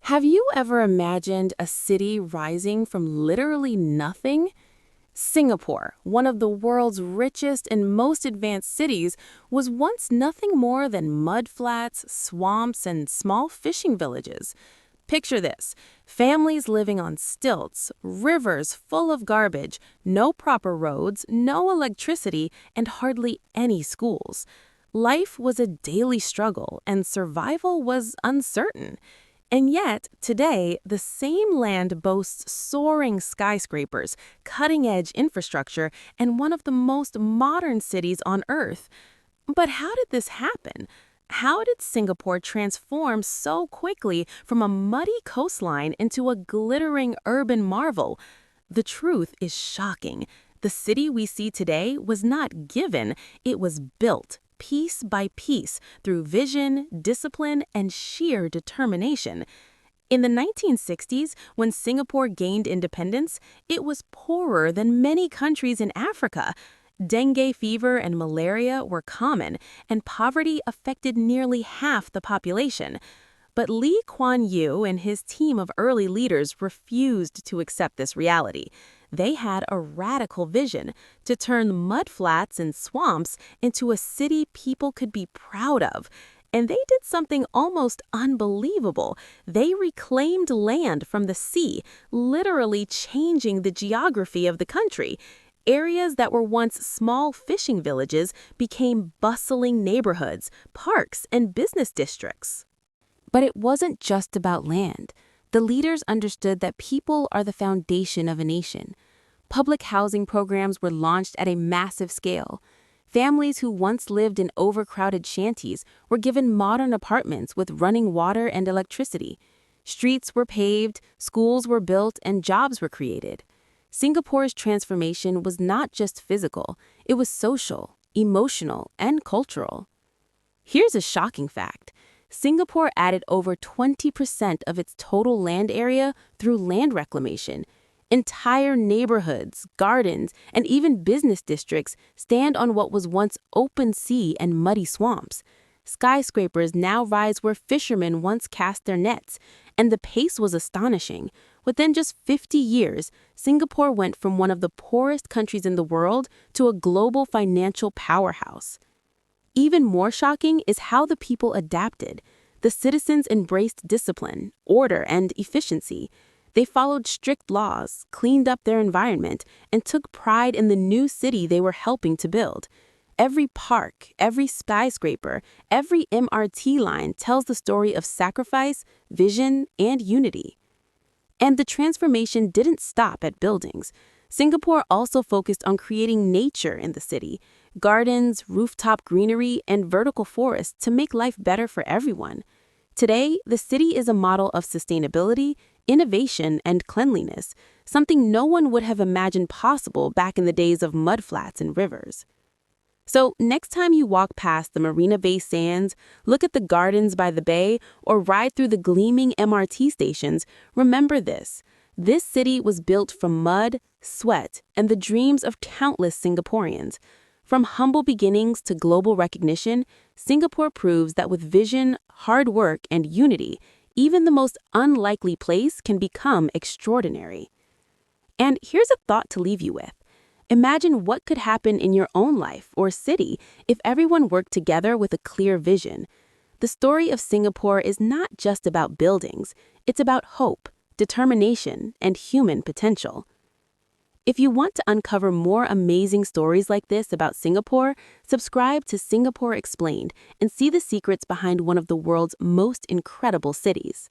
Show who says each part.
Speaker 1: Have you ever imagined a city rising from literally nothing? Singapore, one of the world's richest and most advanced cities, was once nothing more than mudflats, swamps, and small fishing villages. Picture this: families living on stilts, rivers full of garbage, no proper roads, no electricity, and hardly any schools. Life was a daily struggle, and survival was uncertain. And yet, today, the same land boasts soaring skyscrapers, cutting-edge infrastructure, and one of the most modern cities on Earth. But how did this happen? How did Singapore transform so quickly from a muddy coastline into a glittering urban marvel? The truth is shocking. The city we see today was not given, it was built, piece by piece, through vision, discipline, and sheer determination. In the 1960s, when Singapore gained independence, it was poorer than many countries in Africa. Dengue fever and malaria were common, and poverty affected nearly half the population. But Lee Kuan Yew and his team of early leaders refused to accept this reality. They had a radical vision to turn mudflats and swamps into a city people could be proud of. And they did something almost unbelievable. They reclaimed land from the sea, literally changing the geography of the country. Areas that were once small fishing villages became bustling neighborhoods, parks, and business districts. But it wasn't just about land. The leaders understood that people are the foundation of a nation. Public housing programs were launched at a massive scale. Families who once lived in overcrowded shanties were given modern apartments with running water and electricity. Streets were paved, schools were built, and jobs were created. Singapore's transformation was not just physical, it was social, emotional, and cultural. Here's a shocking fact. Singapore added over 20% of its total land area through land reclamation. Entire neighborhoods, gardens, and even business districts stand on what was once open sea and muddy swamps. Skyscrapers now rise where fishermen once cast their nets, and the pace was astonishing. Within just 50 years, Singapore went from one of the poorest countries in the world to a global financial powerhouse. Even more shocking is how the people adapted. The citizens embraced discipline, order, and efficiency. They followed strict laws, cleaned up their environment, and took pride in the new city they were helping to build. Every park, every skyscraper, every MRT line tells the story of sacrifice, vision, and unity. And the transformation didn't stop at buildings. Singapore also focused on creating nature in the city: gardens, rooftop greenery, and vertical forests to make life better for everyone. Today, the city is a model of sustainability, innovation, and cleanliness, something no one would have imagined possible back in the days of mudflats and rivers. So, next time you walk past the Marina Bay Sands, look at the gardens by the bay, or ride through the gleaming MRT stations, remember this: this city was built from mud, sweat, and the dreams of countless Singaporeans. From humble beginnings to global recognition, Singapore proves that with vision, hard work, and unity, even the most unlikely place can become extraordinary. And here's a thought to leave you with. Imagine what could happen in your own life or city if everyone worked together with a clear vision. The story of Singapore is not just about buildings, it's about hope, determination, and human potential. If you want to uncover more amazing stories like this about Singapore, subscribe to Singapore Explained and see the secrets behind one of the world's most incredible cities.